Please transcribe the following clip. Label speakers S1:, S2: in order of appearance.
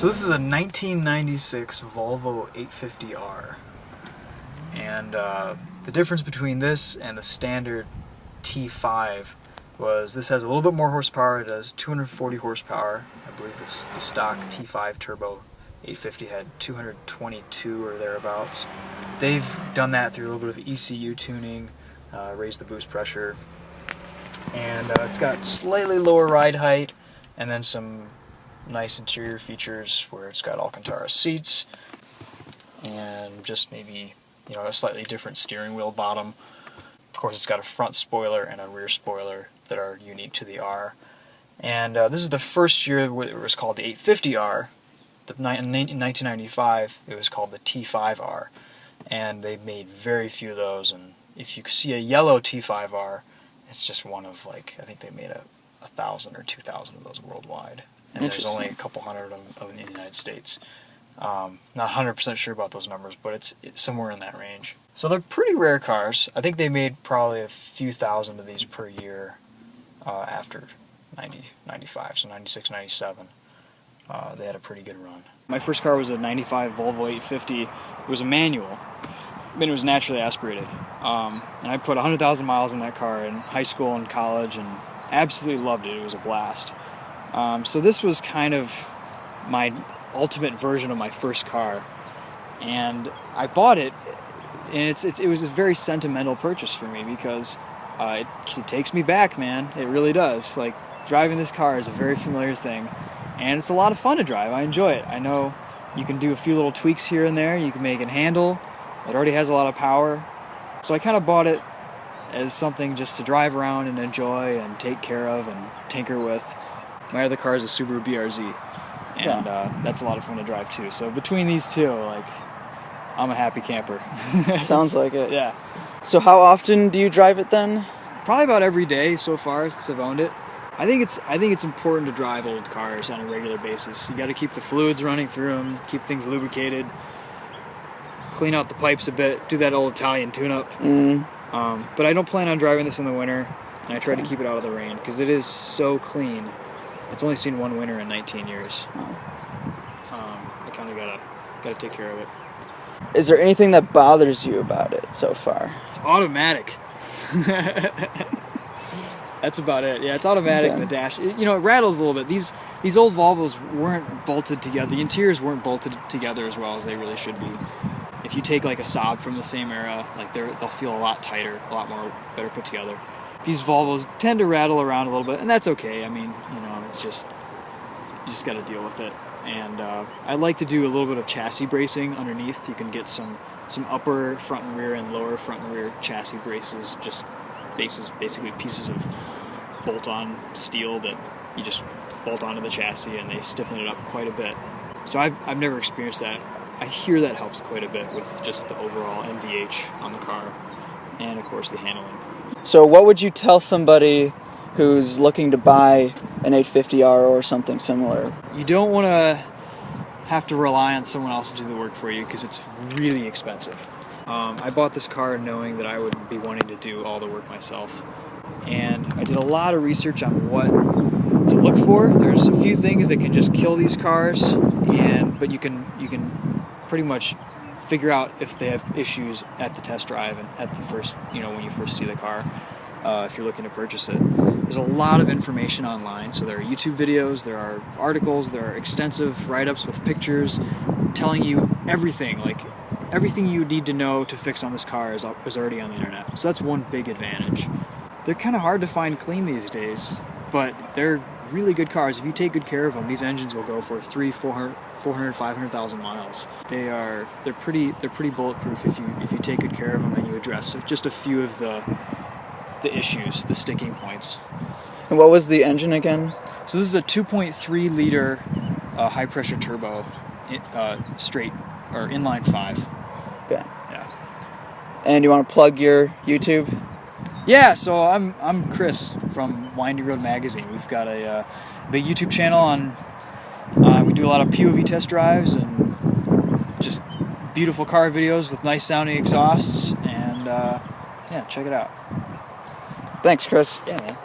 S1: So this is a 1996 Volvo 850R, and the difference between this and the standard T5 was this has a little bit more horsepower. It has 240 horsepower. I believe the stock T5 turbo 850 had 222 or thereabouts. They've done that through a little bit of ECU tuning, raised the boost pressure, and it's got slightly lower ride height, and then some nice interior features where it's got Alcantara seats and just maybe, you know, a slightly different steering wheel bottom. Of course, it's got a front spoiler and a rear spoiler that are unique to the R. And this is the first year where it was called the 850R. In 1995, it was called the T5R, and they made very few of those. And if you see a yellow T5R, it's just one of, like, I think they made 1,000 or 2,000 of those worldwide. And there's only a couple hundred of them in the United States. Not 100% sure about those numbers, but it's somewhere in that range. So they're pretty rare cars. I think they made probably a few thousand of these per year after 95, so 96, 97. They had a pretty good run. My first car was a 95 Volvo 850. It was a manual, but it was naturally aspirated. And I put 100,000 miles in that car in high school and college and absolutely loved it. It was a blast. So this was kind of my ultimate version of my first car, and I bought it, and it was a very sentimental purchase for me because it takes me back, man. It really does. Like, driving this car is a very familiar thing, and it's a lot of fun to drive. I enjoy it. I know you can do a few little tweaks here and there. You can make it handle. It already has a lot of power, so I kind of bought it as something just to drive around and enjoy and take care of and tinker with. My other car is a Subaru BRZ, and that's a lot of fun to drive too. So between these two, like, I'm a happy camper.
S2: Sounds like it.
S1: Yeah.
S2: So how often do you drive it then?
S1: Probably about every day so far since I've owned it. I think it's important to drive old cars on a regular basis. You got to keep the fluids running through them, keep things lubricated, clean out the pipes a bit, do that old Italian tune-up. But I don't plan on driving this in the winter, and I try to keep it out of the rain because it is so clean. It's only seen one winter in 19 years. I kind of gotta take care of it.
S2: Is there anything that bothers you about it so far?
S1: It's automatic. That's about it. Yeah, it's automatic in the dash. It rattles a little bit. These old Volvos weren't bolted together. The interiors weren't bolted together as well as they really should be. If you take like a Saab from the same era, like they'll feel a lot tighter, a lot more better put together. These Volvos tend to rattle around a little bit, and that's okay. I mean, it's just, you just got to deal with it. And I like to do a little bit of chassis bracing underneath. You can get some upper front and rear and lower front and rear chassis braces, just basically pieces of bolt-on steel that you just bolt onto the chassis, and they stiffen it up quite a bit. So I've never experienced that. I hear that helps quite a bit with just the overall NVH on the car, and of course the handling.
S2: So what would you tell somebody who's looking to buy an 850R or something similar?
S1: You don't want to have to rely on someone else to do the work for you because it's really expensive. I bought this car knowing that I would be wanting to do all the work myself, and I did a lot of research on what to look for. There's a few things that can just kill these cars, but you can pretty much figure out if they have issues at the test drive and at the first, when you first see the car, if you're looking to purchase it. There's a lot of information online. So there are YouTube videos, there are articles, there are extensive write-ups with pictures telling you everything. Like, everything you need to know to fix on this car is already on the internet. So that's one big advantage. They're kind of hard to find clean these days, but they're really good cars. If you take good care of them, these engines will go for 300, 400, 500,000 miles. They're pretty bulletproof if you take good care of them and you address just a few of the issues, the sticking points.
S2: And what was the engine again?
S1: So this is a 2.3 liter high pressure turbo, straight or inline 5.
S2: Okay.
S1: Yeah.
S2: And you want to plug your YouTube?
S1: Yeah, so I'm Chris from Winding Road Magazine. We've got a big YouTube channel on. We do a lot of POV test drives and just beautiful car videos with nice sounding exhausts. And yeah, check it out.
S2: Thanks, Chris.
S1: Yeah, man.